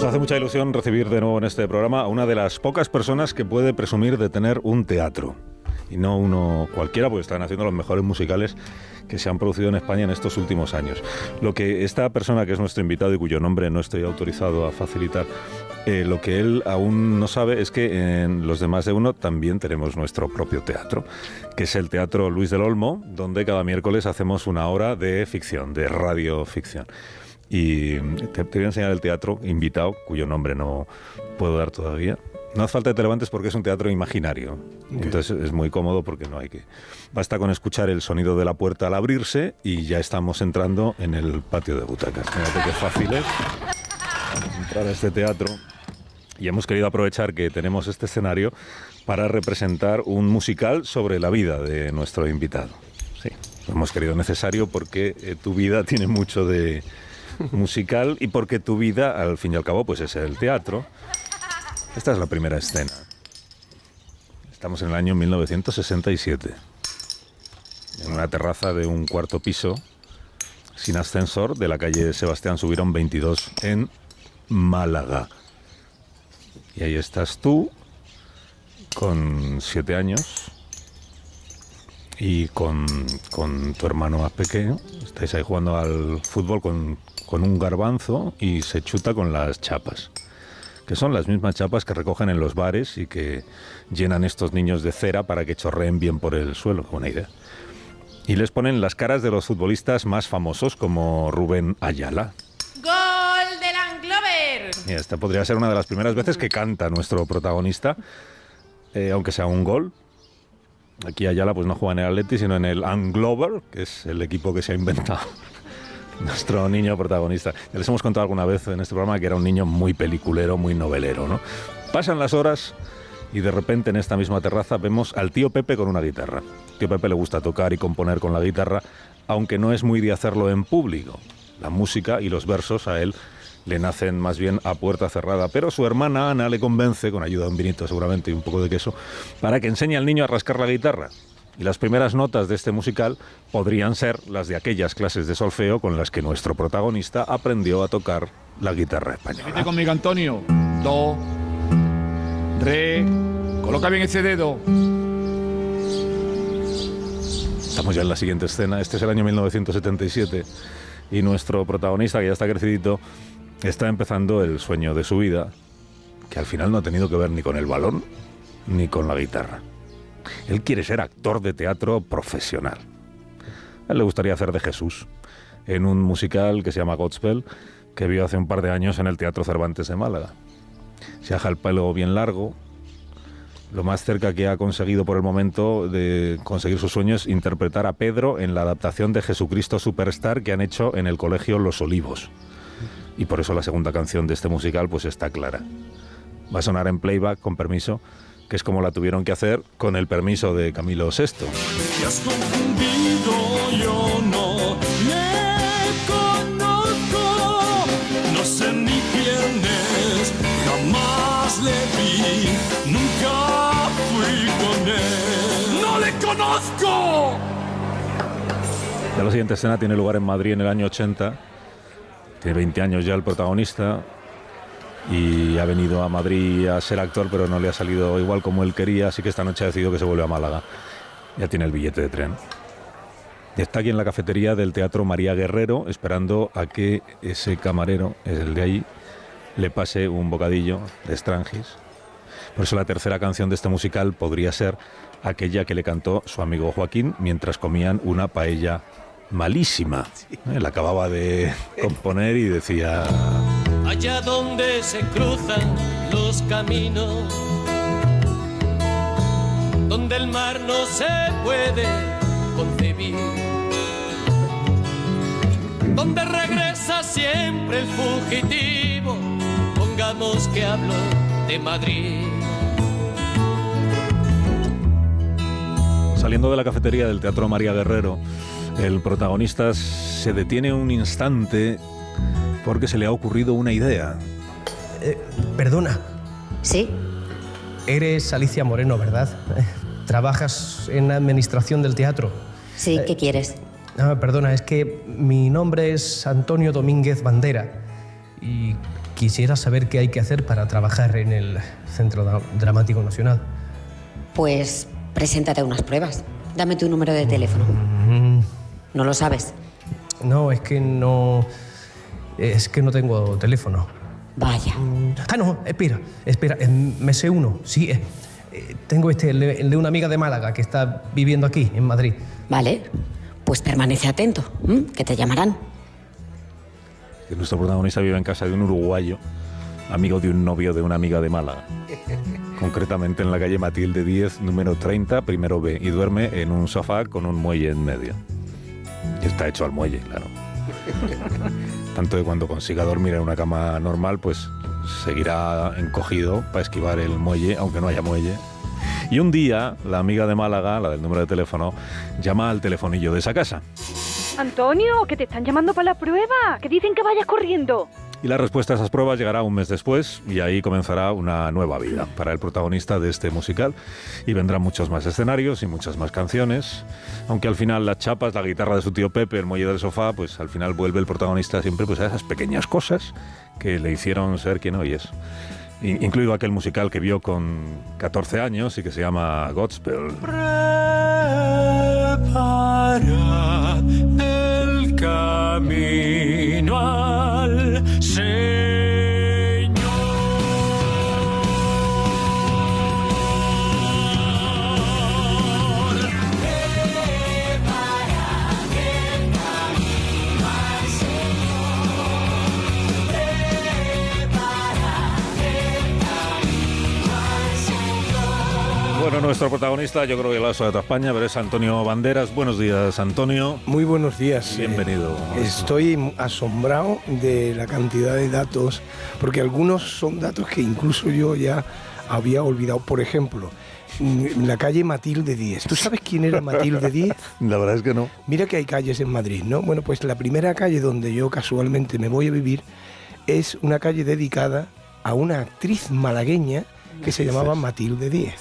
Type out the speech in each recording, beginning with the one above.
Nos hace mucha ilusión recibir de nuevo en este programa a una de las pocas personas que puede presumir de tener un teatro. Y no uno cualquiera, porque están haciendo los mejores musicales que se han producido en España en estos últimos años. Lo que esta persona, que es nuestro invitado y cuyo nombre no estoy autorizado a facilitar, lo que él aún no sabe es que en Los Demás de Uno también tenemos nuestro propio teatro, que es el Teatro Luis del Olmo, donde cada miércoles hacemos una hora de ficción, de radioficción. Y te voy a enseñar el teatro invitado, cuyo nombre no puedo dar todavía. No hace falta que te levantes porque es un teatro imaginario. Okay. Entonces es muy cómodo porque no hay que... Basta con escuchar el sonido de la puerta al abrirse y ya estamos entrando en el patio de butacas. Fíjate qué fácil es entrar a este teatro. Y hemos querido aprovechar que tenemos este escenario para representar un musical sobre la vida de nuestro invitado. Sí, lo hemos querido necesario porque tu vida tiene mucho de musical y porque tu vida, al fin y al cabo, pues es el teatro. Esta es la primera escena. Estamos en el año 1967. En una terraza de un cuarto piso, sin ascensor, de la calle Sebastián Subirón 22, en Málaga. Y ahí estás tú, con 7 años, y con tu hermano más pequeño. Estáis ahí jugando al fútbol con un garbanzo y se chuta con las chapas, que son las mismas chapas que recogen en los bares y que llenan estos niños de cera para que chorreen bien por el suelo. Buena idea. Y les ponen las caras de los futbolistas más famosos, como Rubén Ayala. ¡Gol de Langlover! Y esta podría ser una de las primeras veces que canta nuestro protagonista, aunque sea un gol. Aquí Ayala pues no juega en el Atleti, sino en el Anglover, que es el equipo que se ha inventado nuestro niño protagonista. Ya les hemos contado alguna vez en este programa que era un niño muy peliculero, muy novelero, ¿no? Pasan las horas y de repente en esta misma terraza vemos al tío Pepe con una guitarra. Al tío Pepe le gusta tocar y componer con la guitarra, aunque no es muy de hacerlo en público. La música y los versos a él le nacen más bien a puerta cerrada, pero su hermana Ana le convence, con ayuda de un vinito seguramente y un poco de queso, para que enseñe al niño a rascar la guitarra. Y las primeras notas de este musical podrían ser las de aquellas clases de solfeo con las que nuestro protagonista aprendió a tocar la guitarra española. Repite conmigo, Antonio. Do, re, coloca bien ese dedo. Estamos ya en la siguiente escena. Este es el año 1977 y nuestro protagonista, que ya está crecidito, está empezando el sueño de su vida, que al final no ha tenido que ver ni con el balón ni con la guitarra. Él quiere ser actor de teatro profesional. A él le gustaría hacer de Jesús en un musical que se llama Godspell, que vio hace un par de años en el Teatro Cervantes de Málaga. Se deja el pelo bien largo. Lo más cerca que ha conseguido por el momento de conseguir sus sueños es interpretar a Pedro en la adaptación de Jesucristo Superstar que han hecho en el Colegio Los Olivos. Y por eso la segunda canción de este musical pues está clara. Va a sonar en playback, con permiso, que es como la tuvieron que hacer con el permiso de Camilo VI. Te has confundido, yo no me conozco, no sé ni quién es, jamás le vi, nunca fui con él, ¡no le conozco! Ya la siguiente escena tiene lugar en Madrid en el año 80, tiene 20 años ya el protagonista, y ha venido a Madrid a ser actor, pero no le ha salido igual como él quería, así que esta noche ha decidido que se vuelve a Málaga. Ya tiene el billete de tren. Y está aquí en la cafetería del Teatro María Guerrero, esperando a que ese camarero, el de ahí, le pase un bocadillo de Strangis. Por eso la tercera canción de este musical podría ser aquella que le cantó su amigo Joaquín mientras comían una paella malísima. La acababa de componer y decía... Allá donde se cruzan los caminos, donde el mar no se puede concebir, donde regresa siempre el fugitivo, pongamos que hablo de Madrid. Saliendo de la cafetería del Teatro María Guerrero, el protagonista se detiene un instante porque se le ha ocurrido una idea. Perdona. ¿Sí? Eres Alicia Moreno, ¿verdad? ¿Trabajas en la administración del teatro? Sí, ¿qué quieres? Perdona, es que mi nombre es Antonio Domínguez Bandera y quisiera saber qué hay que hacer para trabajar en el Centro Dramático Nacional. Pues preséntate a unas pruebas. Dame tu número de teléfono. ¿No lo sabes? No, es que no tengo teléfono. Vaya. No, espera, me sé uno, sí. Tengo el de una amiga de Málaga que está viviendo aquí, en Madrid. Vale, pues permanece atento, que te llamarán. Nuestro protagonista vive en casa de un uruguayo, amigo de un novio de una amiga de Málaga. Concretamente en la calle Matilde 10, número 30, primero B, y duerme en un sofá con un muelle en medio. Y está hecho al muelle, claro. Tanto que cuando consiga dormir en una cama normal, pues seguirá encogido para esquivar el muelle, aunque no haya muelle. Y un día, la amiga de Málaga, la del número de teléfono, llama al telefonillo de esa casa. Antonio, que te están llamando para la prueba, que dicen que vayas corriendo. Y la respuesta a esas pruebas llegará un mes después y ahí comenzará una nueva vida para el protagonista de este musical. Y vendrán muchos más escenarios y muchas más canciones. Aunque al final las chapas, la guitarra de su tío Pepe, el muelle del sofá, pues al final vuelve el protagonista siempre pues a esas pequeñas cosas que le hicieron ser quien hoy es. Incluido aquel musical que vio con 14 años y que se llama Godspell. Prepara el camino al Señor. Bueno, nuestro protagonista, yo creo que lo ha de toda España, pero es Antonio Banderas. Buenos días, Antonio. Muy buenos días. Bienvenido. Estoy asombrado de la cantidad de datos, porque algunos son datos que incluso yo ya había olvidado. Por ejemplo, la calle Matilde 10. ¿Tú sabes quién era Matilde 10? La verdad es que no. Mira que hay calles en Madrid, ¿no? Bueno, pues la primera calle donde yo casualmente me voy a vivir es una calle dedicada a una actriz malagueña que se llamaba Matilde 10.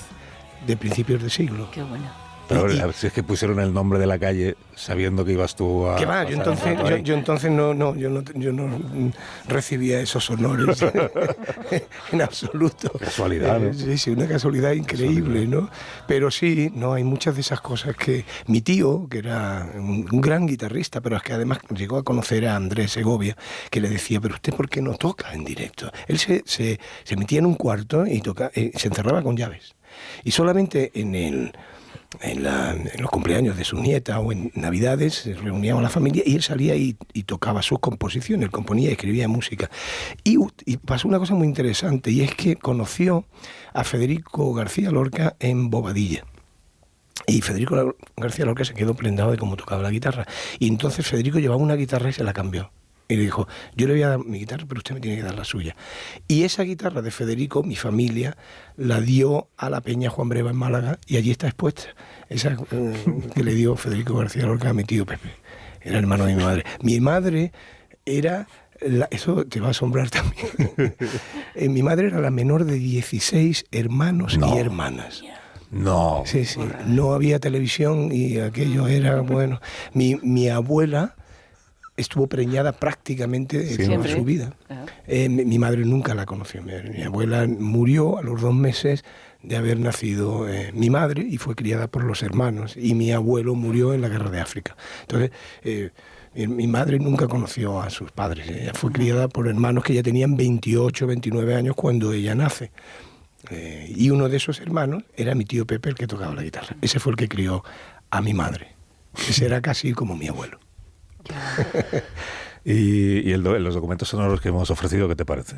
De principios de siglo. Qué bueno. Pero a ver si es que pusieron el nombre de la calle sabiendo que ibas tú a... ¿Qué va? Yo entonces no recibía esos honores en absoluto. Casualidad, ¿no? Sí, una casualidad increíble, ¿no? Pero sí, no, hay muchas de esas cosas que... Mi tío, que era un gran guitarrista, pero es que además llegó a conocer a Andrés Segovia, que le decía, pero usted ¿por qué no toca en directo? Él se metía en un cuarto y se encerraba con llaves. Y solamente en los cumpleaños de su nieta o en Navidades se reunía con la familia y él salía y tocaba sus composiciones, componía y escribía música. Y pasó una cosa muy interesante, y es que conoció a Federico García Lorca en Bobadilla. Y Federico García Lorca se quedó prendado de cómo tocaba la guitarra. Y entonces Federico llevaba una guitarra y se la cambió. Y le dijo, yo le voy a dar mi guitarra, pero usted me tiene que dar la suya. Y esa guitarra de Federico, mi familia, la dio a la Peña Juan Breva en Málaga, y allí está expuesta. Esa que le dio Federico García Lorca a mi tío Pepe. Era hermano de mi madre. Mi madre era... eso te va a asombrar también. Mi madre era la menor de 16 hermanos y hermanas. No. Sí. No había televisión y aquello era, bueno... Mi abuela... estuvo preñada prácticamente toda su vida. Mi madre nunca la conoció. Mi abuela murió a los 2 meses de haber nacido mi madre y fue criada por los hermanos. Y mi abuelo murió en la guerra de África. Entonces, mi madre nunca conoció a sus padres. Ella fue criada por hermanos que ya tenían 28, 29 años cuando ella nace. Y uno de esos hermanos era mi tío Pepe, el que tocaba la guitarra. Ese fue el que crió a mi madre. Ese era casi como mi abuelo. Y los documentos sonoros que hemos ofrecido, ¿qué te parece?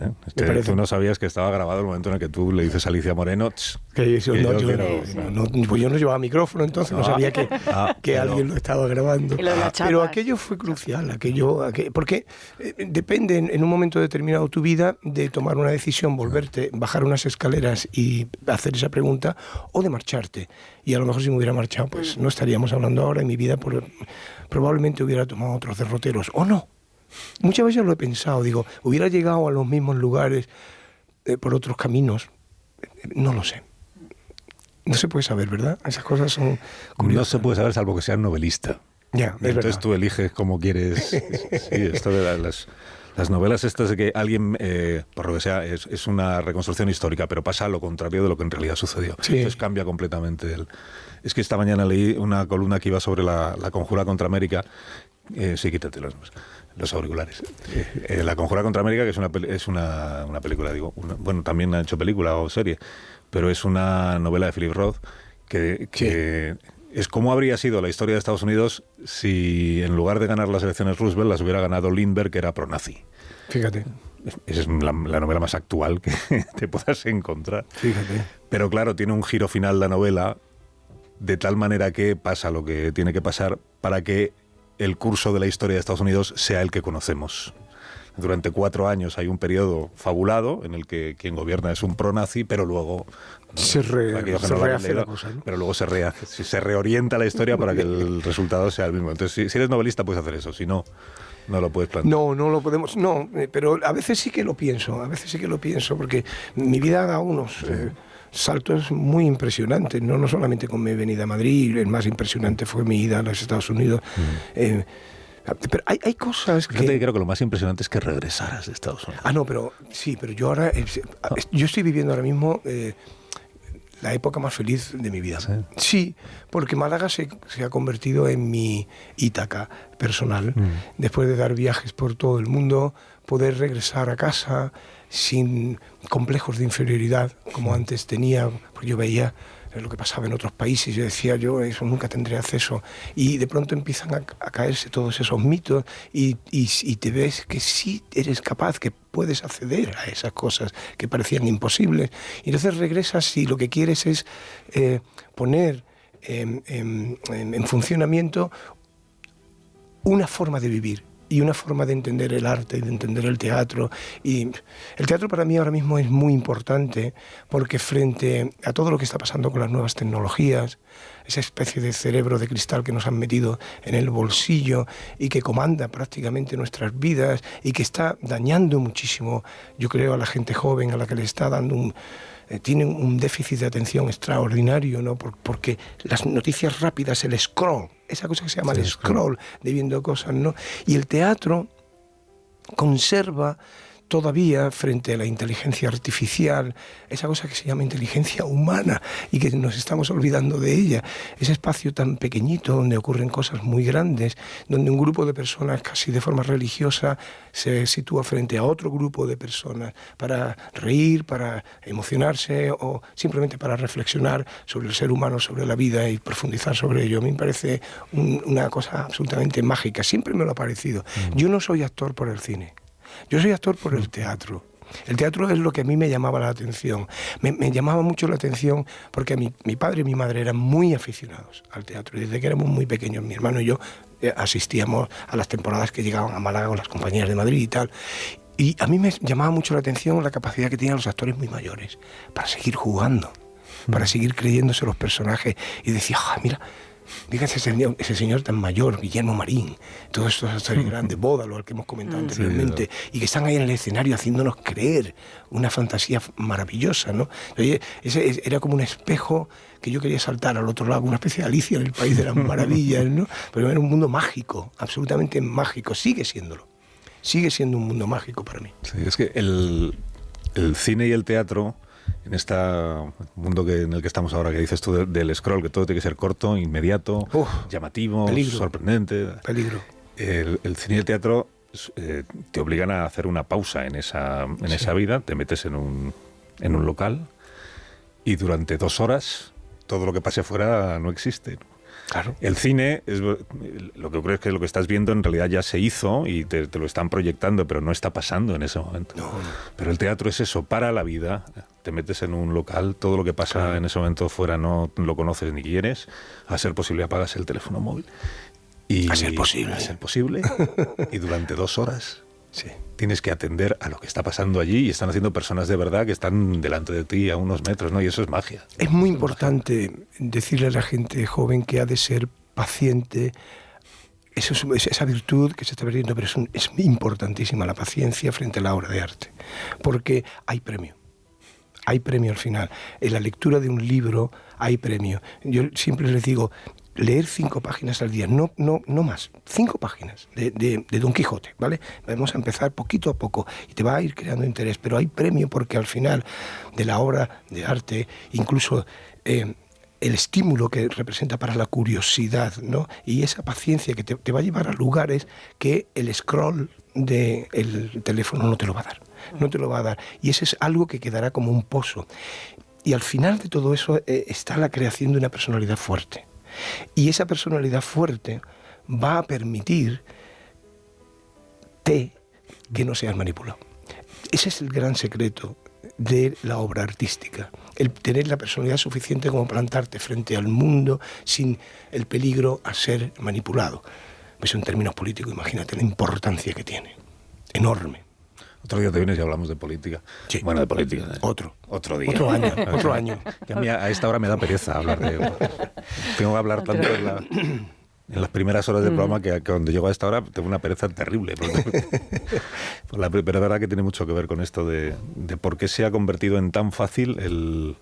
Tú no sabías que estaba grabado el momento en el que tú le dices a Alicia Moreno... Yo no llevaba micrófono, entonces no sabía que alguien lo estaba grabando. Pero aquello fue crucial, porque depende en un momento determinado de tu vida de tomar una decisión, bajar unas escaleras y hacer esa pregunta, o de marcharte. Y a lo mejor si me hubiera marchado, pues no estaríamos hablando ahora, y mi vida probablemente hubiera tomado otros derroteros, o no. Muchas veces lo he pensado, digo, hubiera llegado a los mismos lugares por otros caminos. No lo sé. No se puede saber, ¿verdad? Esas cosas son curiosas. No se puede saber salvo que seas novelista. Ya, entonces tú eliges cómo quieres. Sí, esto de Las novelas estas de que alguien, por lo que sea, es una reconstrucción histórica, pero pasa lo contrario de lo que en realidad sucedió. Sí. Entonces cambia completamente. Es que esta mañana leí una columna que iba sobre la Conjura contra América. Sí, quítate los auriculares. La Conjura contra América, que es una película, digo, bueno, también han hecho película o serie, pero es una novela de Philip Roth que es cómo habría sido la historia de Estados Unidos si en lugar de ganar las elecciones Roosevelt las hubiera ganado Lindbergh, que era pro-nazi. Fíjate. Esa es la novela más actual que te puedas encontrar. Fíjate. Pero claro, tiene un giro final la novela de tal manera que pasa lo que tiene que pasar para que el curso de la historia de Estados Unidos sea el que conocemos. Durante 4 años hay un periodo fabulado en el que quien gobierna es un pro-nazi, pero luego se rehace la cosa, ¿no? Pero luego se reorienta la historia para que el resultado sea el mismo. Entonces, si eres novelista puedes hacer eso, si no, no lo puedes plantear. No lo podemos, pero a veces sí que lo pienso, porque mi vida da unos saltos muy impresionantes, no solamente con mi venida a Madrid, el más impresionante fue mi ida a los Estados Unidos. Pero hay cosas que... Fíjate que creo que lo más impresionante es que regresaras de Estados Unidos. No, pero yo ahora... Yo estoy viviendo ahora mismo la época más feliz de mi vida. Sí, porque Málaga se ha convertido en mi Ítaca personal. Después de dar viajes por todo el mundo, poder regresar a casa sin complejos de inferioridad, como antes tenía, porque yo veía lo que pasaba en otros países, yo decía, yo eso nunca tendré acceso, y de pronto empiezan a caerse todos esos mitos y te ves que sí eres capaz, que puedes acceder a esas cosas que parecían imposibles, y entonces regresas y lo que quieres es poner en funcionamiento una forma de vivir y una forma de entender el arte y de entender el teatro. Y el teatro para mí ahora mismo es muy importante porque frente a todo lo que está pasando con las nuevas tecnologías, esa especie de cerebro de cristal que nos han metido en el bolsillo y que comanda prácticamente nuestras vidas y que está dañando muchísimo, yo creo, a la gente joven, a la que le está dando tiene un déficit de atención extraordinario, ¿no? Porque las noticias rápidas, el scroll, esa cosa que se llama el scroll de viendo cosas, ¿no? Y el teatro conserva todavía frente a la inteligencia artificial esa cosa que se llama inteligencia humana y que nos estamos olvidando de ella, ese espacio tan pequeñito donde ocurren cosas muy grandes, donde un grupo de personas casi de forma religiosa se sitúa frente a otro grupo de personas para reír, para emocionarse o simplemente para reflexionar sobre el ser humano, sobre la vida y profundizar sobre ello. A mí me parece una cosa absolutamente mágica, siempre me lo ha parecido. Yo no soy actor por el cine. Yo soy actor por el teatro. El teatro es lo que a mí me llamaba la atención. Me llamaba mucho la atención porque mi padre y mi madre eran muy aficionados al teatro. Y desde que éramos muy pequeños, mi hermano y yo asistíamos a las temporadas que llegaban a Málaga o las compañías de Madrid y tal. Y a mí me llamaba mucho la atención la capacidad que tenían los actores muy mayores para seguir jugando, para seguir creyéndose los personajes. Y decía, mira ese señor tan mayor, Guillermo Marín, todos estos actores grandes, Bódalo, al que hemos comentado anteriormente, y que están ahí en el escenario haciéndonos creer una fantasía maravillosa, ¿no? Oye, ese era como un espejo que yo quería saltar al otro lado, una especie de Alicia en el País de las Maravillas, ¿no? Pero era un mundo mágico, absolutamente mágico, sigue siéndolo. Sigue siendo un mundo mágico para mí. Sí, es que el cine y el teatro, en este mundo en el que estamos ahora, que dices tú del scroll, que todo tiene que ser corto, inmediato, llamativo, sorprendente. Peligro. El cine y el teatro te obligan a hacer una pausa en esa vida, te metes en un local y durante 2 horas todo lo que pase afuera no existe. Claro. El cine, lo que ocurre es que lo que estás viendo en realidad ya se hizo y te lo están proyectando, pero no está pasando en ese momento. No. Pero el teatro es eso, para la vida, te metes en un local, todo lo que pasa en ese momento fuera no lo conoces ni quieres, a ser posible apagas el teléfono móvil. A ser posible. Y durante 2 horas tienes que atender a lo que está pasando allí y están haciendo personas de verdad que están delante de ti a unos metros, ¿no? Y eso es magia. Es muy importante decirle a la gente joven que ha de ser paciente. Eso es esa virtud que se está perdiendo, pero es importantísima la paciencia frente a la obra de arte, porque hay premio. Hay premio al final. En la lectura de un libro hay premio. Yo siempre les digo, leer 5 páginas al día, no más, 5 páginas de Don Quijote, ¿vale? Vamos a empezar poquito a poco y te va a ir creando interés, pero hay premio porque al final de la obra de arte, incluso el estímulo que representa para la curiosidad, ¿no? Y esa paciencia que te va a llevar a lugares que el scroll del teléfono no te lo va a dar, no te lo va a dar. Y ese es algo que quedará como un pozo. Y al final de todo eso está la creación de una personalidad fuerte. Y esa personalidad fuerte va a permitirte que no seas manipulado. Ese es el gran secreto de la obra artística, el tener la personalidad suficiente como plantarte frente al mundo sin el peligro a ser manipulado. Pues en términos políticos, imagínate la importancia que tiene, enorme. Otro día te vienes y hablamos de política. Sí. Bueno, de política. Otro día. Otro año. Que a mí a esta hora me da pereza hablar de... Tengo que hablar tanto en las primeras horas del programa que cuando llego a esta hora tengo una pereza terrible. Pero es verdad que tiene mucho que ver con esto de por qué se ha convertido en tan fácil el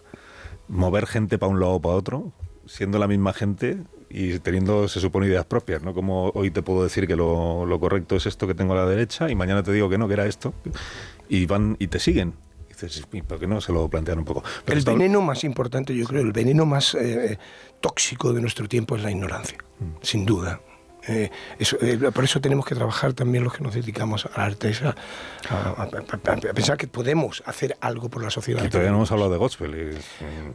mover gente para un lado o para otro, siendo la misma gente y teniendo, se supone, ideas propias, ¿no? Como hoy te puedo decir que lo correcto es esto que tengo a la derecha y mañana te digo que no, que era esto, y van y te siguen. Y dices, ¿por qué no se lo plantean un poco? Pero el veneno más importante, yo creo, el veneno más tóxico de nuestro tiempo es la ignorancia, sin duda. Por eso tenemos que trabajar también los que nos dedicamos al arte, a pensar que podemos hacer algo por la sociedad. Y todavía no hemos hablado de gospel.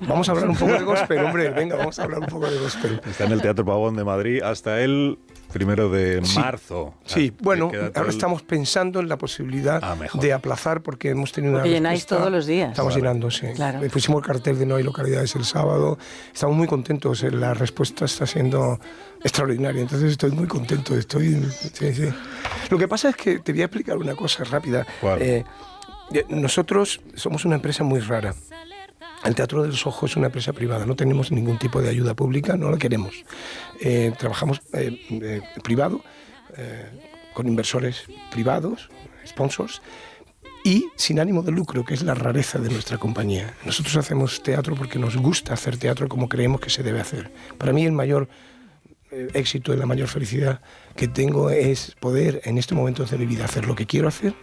Vamos a hablar un poco de gospel, hombre, venga, vamos a hablar un poco de gospel. Está en el Teatro Pavón de Madrid hasta el 1 de marzo. Sí, bueno, ahora estamos pensando en la posibilidad de aplazar porque hemos tenido una respuesta. Llenáis todos los días. Estamos llenando, sí. Claro. Pusimos el cartel de No hay localidades el sábado. Estamos muy contentos, la respuesta está siendo extraordinaria, entonces estoy muy contento. Sí. Lo que pasa es que te voy a explicar una cosa rápida. ¿Cuál? Nosotros somos una empresa muy rara. El Teatro de los Ojos es una empresa privada, no tenemos ningún tipo de ayuda pública, no la queremos. Trabajamos privado, con inversores privados, sponsors, y sin ánimo de lucro, que es la rareza de nuestra compañía. Nosotros hacemos teatro porque nos gusta hacer teatro como creemos que se debe hacer. Para mí el mayor éxito y la mayor felicidad que tengo es poder en estos momentos de mi vida hacer lo que quiero hacer,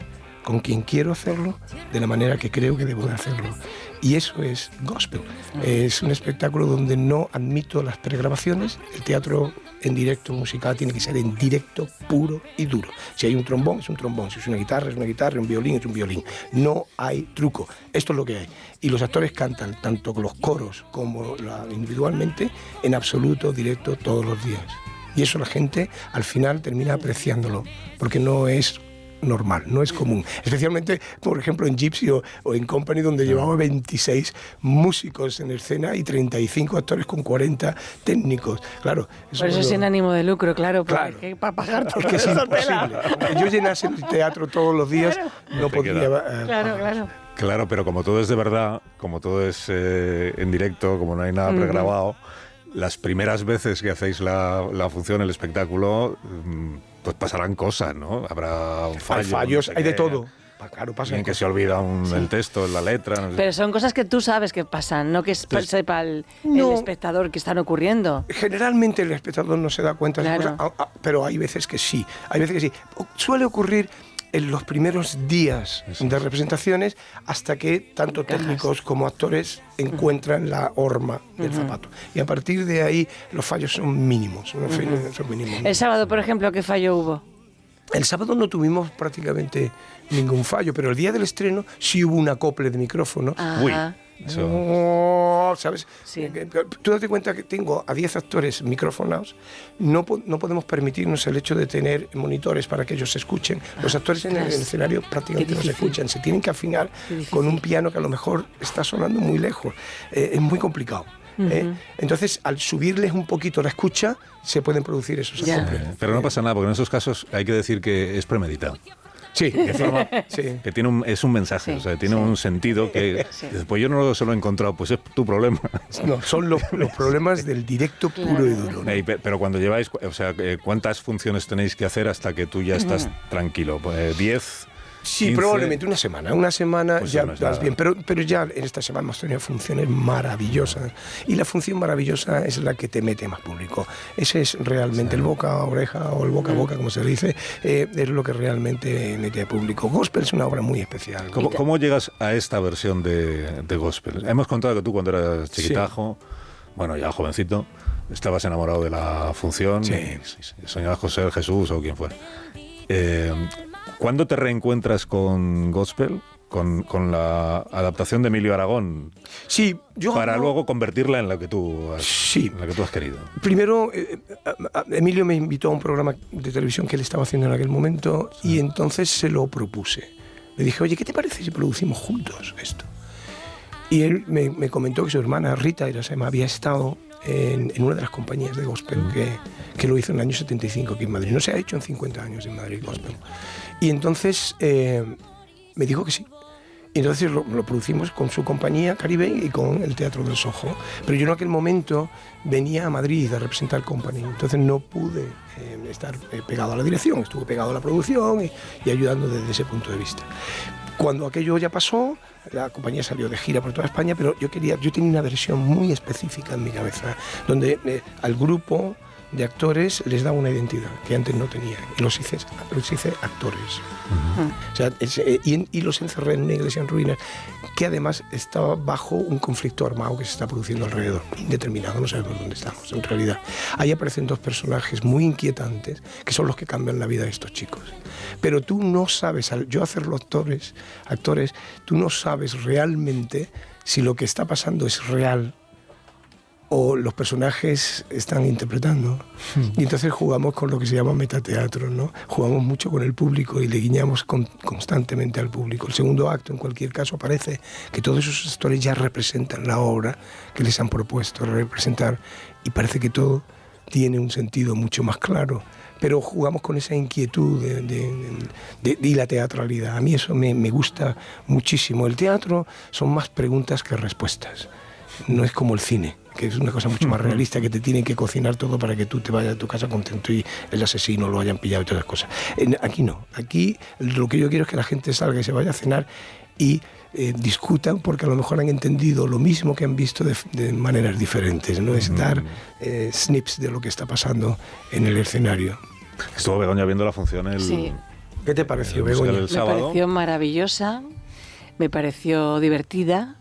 con quien quiero hacerlo, de la manera que creo que debo de hacerlo. Y eso es gospel. Es un espectáculo donde no admito las pregrabaciones. El teatro en directo musical tiene que ser en directo, puro y duro. Si hay un trombón, es un trombón. Si es una guitarra, es una guitarra. Un violín, es un violín. No hay truco. Esto es lo que hay. Y los actores cantan, tanto con los coros como individualmente, en absoluto directo todos los días. Y eso la gente al final termina apreciándolo, porque no es normal, no es común. Especialmente, por ejemplo, en Gypsy o en Company, donde llevaba 26 músicos en escena y 35 actores con 40 técnicos. Claro. Por eso sin ánimo de lucro, claro. Para pagar todo. Es que es imposible. Aunque yo llenase el teatro todos los días, no podía... Claro, pero como todo es de verdad, como todo es en directo, como no hay nada pregrabado, las primeras veces que hacéis la función, el espectáculo, pues pasarán cosas, ¿no? Habrá fallos. Hay fallos, hay de todo. Claro, pasa. En que se olvida el texto, la letra. No sé. Pero son cosas que tú sabes que pasan, no que sepa el espectador que están ocurriendo. Generalmente el espectador no se da cuenta de esas cosas, pero hay veces que sí. Suele ocurrir en los primeros días de representaciones hasta que tanto técnicos como actores encuentran la horma del zapato. Y a partir de ahí los fallos son mínimos. Son mínimos. El sábado, por ejemplo, ¿qué fallo hubo? El sábado no tuvimos prácticamente ningún fallo, pero el día del estreno sí hubo un acople de micrófono. Uy. ¿Sabes? Sí. Tú date cuenta que tengo a 10 actores micrófonos, no podemos permitirnos el hecho de tener monitores para que ellos se escuchen. Los actores en el escenario prácticamente no se escuchan, se tienen que afinar con un piano que a lo mejor está sonando muy lejos. Es muy complicado. Entonces, al subirles un poquito la escucha, se pueden producir esos acoples. Pero no pasa nada, porque en esos casos hay que decir que es premeditado. Sí, que es un mensaje, o sea, tiene un sentido que después yo no se lo he encontrado, pues es tu problema. No, son los problemas del directo puro y duro, ¿no? Pero cuando lleváis, o sea, ¿cuántas funciones tenéis que hacer hasta que tú ya estás tranquilo? Pues 10 Sí, 15. probablemente una semana Pues ya no es vas nada. bien, pero ya en esta semana hemos tenido funciones maravillosas y la función maravillosa es la que te mete más público. Ese es realmente el boca a oreja o el boca a boca, como se dice, es lo que realmente mete a público. Gospel es una obra muy especial. ¿Cómo llegas a esta versión de gospel? Hemos contado que tú cuando eras chiquitajo, bueno, ya jovencito, estabas enamorado de la función, Sí. y soñabas con ser Jesús o quien fuera. ¿Cuándo te reencuentras con gospel? Con la adaptación de Emilio Aragón, Sí, yo para hablo- luego convertirla en la que tú has, Sí. en la que tú has querido. Primero, Emilio me invitó a un programa de televisión que él estaba haciendo en aquel momento y entonces se lo propuse. Le dije, oye, ¿qué te parece si producimos juntos esto? Y él me comentó que su hermana Rita Irasema había estado en una de las compañías de gospel que lo hizo en el año 75 aquí en Madrid. No se ha hecho en 50 años en Madrid gospel. Y entonces me dijo que sí. Y entonces lo producimos con su compañía Caribe y con el Teatro del Soho. Pero yo en aquel momento venía a Madrid a representar Company, entonces no pude estar pegado a la dirección, estuve pegado a la producción y ayudando desde ese punto de vista. Cuando aquello ya pasó, la compañía salió de gira por toda España, pero yo tenía una versión muy específica en mi cabeza, donde al grupo de actores les daba una identidad que antes no tenían, y los hice actores. O sea, y los encerré en una iglesia en ruinas, que además estaba bajo un conflicto armado que se está produciendo alrededor, indeterminado, no sabemos dónde estamos en realidad. Ahí aparecen dos personajes muy inquietantes, que son los que cambian la vida de estos chicos. Pero tú no sabes, al yo hacerlo actores, tú no sabes realmente si lo que está pasando es real o los personajes están interpretando. Y entonces jugamos con lo que se llama metateatro, ¿no? Jugamos mucho con el público y le guiñamos constantemente al público. El segundo acto, en cualquier caso, parece que todos esos actores ya representan la obra que les han propuesto representar y parece que todo tiene un sentido mucho más claro. Pero jugamos con esa inquietud y la teatralidad. A mí eso me gusta muchísimo. El teatro son más preguntas que respuestas. No es como el cine, que es una cosa mucho más realista, que te tienen que cocinar todo para que tú te vayas a tu casa contento y el asesino lo hayan pillado y todas las cosas. Aquí no. Aquí lo que yo quiero es que la gente salga y se vaya a cenar y discutan, porque a lo mejor han entendido lo mismo que han visto de maneras diferentes. No es dar snips de lo que está pasando en el escenario. Estuvo Begoña viendo la función Sí. ¿Qué te pareció, el musical Begoña? del sábado. Me pareció maravillosa, me pareció divertida,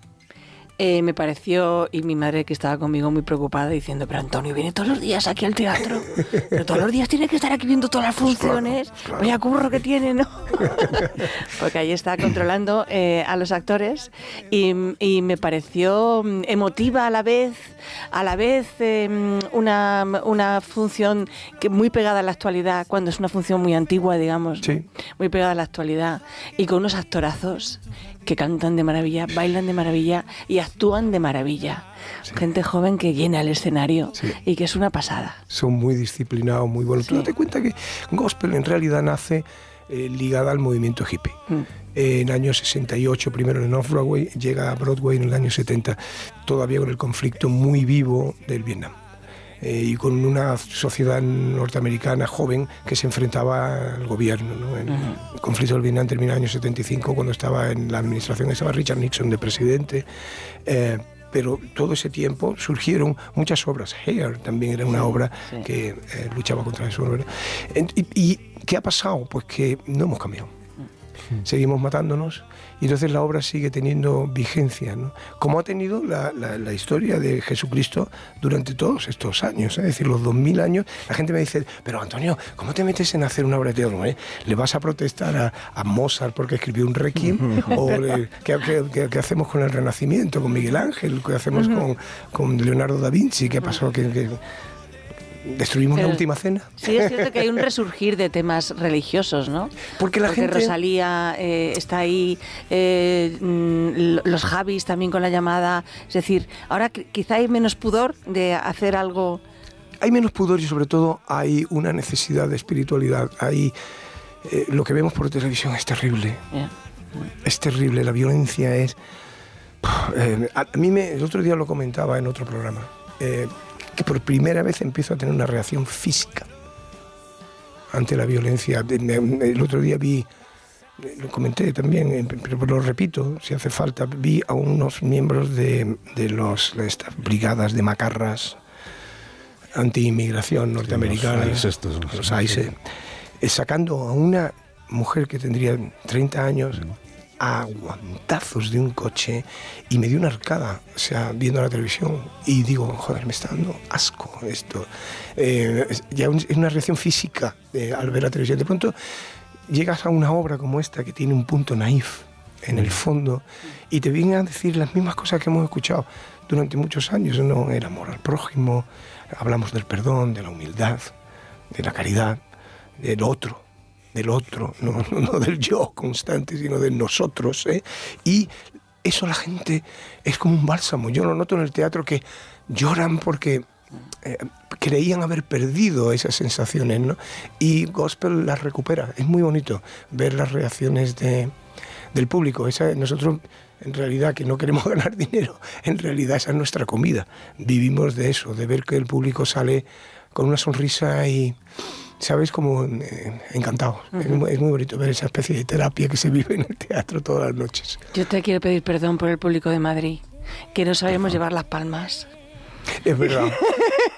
me pareció, y mi madre que estaba conmigo muy preocupada diciendo, pero Antonio viene todos los días aquí al teatro, pero todos los días tiene que estar aquí viendo todas las funciones, claro. vaya curro que tiene, ¿no? Porque ahí está controlando a los actores y me pareció emotiva a la vez una función que muy pegada a la actualidad, cuando es una función muy antigua, digamos, Sí. muy pegada a la actualidad, y con unos actorazos que cantan de maravilla, bailan de maravilla y actúan de maravilla. Sí. Gente joven que llena el escenario Sí. y que es una pasada. Son muy disciplinados, muy buenos. Tú date cuenta que gospel en realidad nace ligada al movimiento hippie. En el año 68, primero en Off-Broadway, llega a Broadway en el año 70, todavía con el conflicto muy vivo del Vietnam. Y con una sociedad norteamericana joven que se enfrentaba al gobierno, ¿no? El conflicto del Vietnam terminó en el año 75, cuando estaba en la administración, estaba Richard Nixon de presidente. Pero todo ese tiempo surgieron muchas obras. Hair también era una obra que luchaba contra eso, ¿verdad? ¿Y qué ha pasado? Pues que no hemos cambiado. Seguimos matándonos y entonces la obra sigue teniendo vigencia, ¿no? Como ha tenido la historia de Jesucristo durante todos estos años, es decir, los 2000 años. La gente me dice, pero Antonio, ¿cómo te metes en hacer una obra de teatro? ¿Le vas a protestar a Mozart porque escribió un Requiem? ¿O qué hacemos con el Renacimiento, con Miguel Ángel? ¿Qué hacemos con Leonardo da Vinci? ¿Qué pasó? ¿Destruimos la última cena? Sí, es cierto que hay un resurgir de temas religiosos, ¿no? Porque la gente... Rosalía está ahí, los Javis también con la llamada. Es decir, ahora quizá hay menos pudor de hacer algo... Hay menos pudor y sobre todo hay una necesidad de espiritualidad. Lo que vemos por televisión es terrible. Yeah. Es terrible, la violencia es... a mí el otro día lo comentaba en otro programa, que por primera vez empiezo a tener una reacción física ante la violencia. El otro día vi lo comenté también, pero lo repito, si hace falta, vi a unos miembros de estas brigadas de macarras anti-inmigración norteamericana, los AISE, sacando a una mujer que tendría 30 años a guantazos de un coche, y me dio una arcada, o sea, viendo la televisión, y digo, joder, me está dando asco esto. Ya es una reacción física al ver la televisión. De pronto llegas a una obra como esta, que tiene un punto naif en el fondo, y te vienen a decir las mismas cosas que hemos escuchado durante muchos años. No era amor al prójimo, hablamos del perdón, de la humildad, de la caridad, del otro, no del yo constante, sino del nosotros, ¿eh? Y eso la gente es como un bálsamo. Yo lo noto en el teatro, que lloran porque creían haber perdido esas sensaciones, ¿no? Y Gospel las recupera. Es muy bonito ver las reacciones del público. Nosotros, en realidad, que no queremos ganar dinero, en realidad esa es nuestra comida. Vivimos de eso, de ver que el público sale con una sonrisa y, ¿sabes?, como encantado. Uh-huh. Es muy bonito ver esa especie de terapia que se vive en el teatro todas las noches. Yo te quiero pedir perdón por el público de Madrid, que no sabemos llevar las palmas. Es verdad,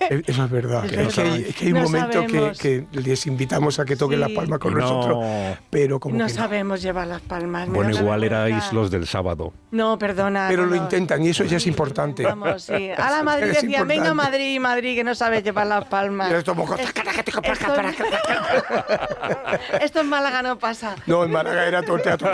eso es verdad. Es que hay un momento que les invitamos a que toquen las palmas con nosotros, pero como no que sabemos llevar las palmas. Bueno, igual erais los del sábado. No, perdona. Pero lo intentan, y eso ya es importante. Vamos, sí. A la Madrid decía, venga Madrid, que no sabes llevar las palmas. Esto en Málaga no pasa. No, en Málaga era todo el teatro.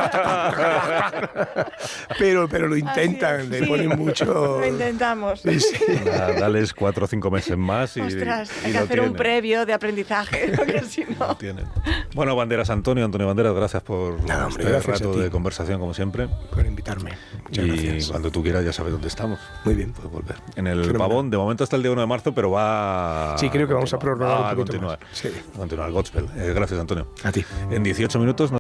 Pero lo intentan, le ponen mucho. Lo intentamos. Sí, sí. Dales 4 o 5 meses más y ostras, y hay que hacer un previo de aprendizaje, porque si no... Lo tienen. Bueno, Antonio Banderas, gracias por este rato de conversación, como siempre. Por invitarme. Muchas gracias. Cuando tú quieras ya sabes dónde estamos. Muy bien. Puedes volver. En el Pavón, de momento hasta el día 1 de marzo, pero va... Sí, creo que vamos a prorrogar un poquito continuar. Más. Sí. A continuar, Gospel. Gracias, Antonio. A ti. En 18 minutos...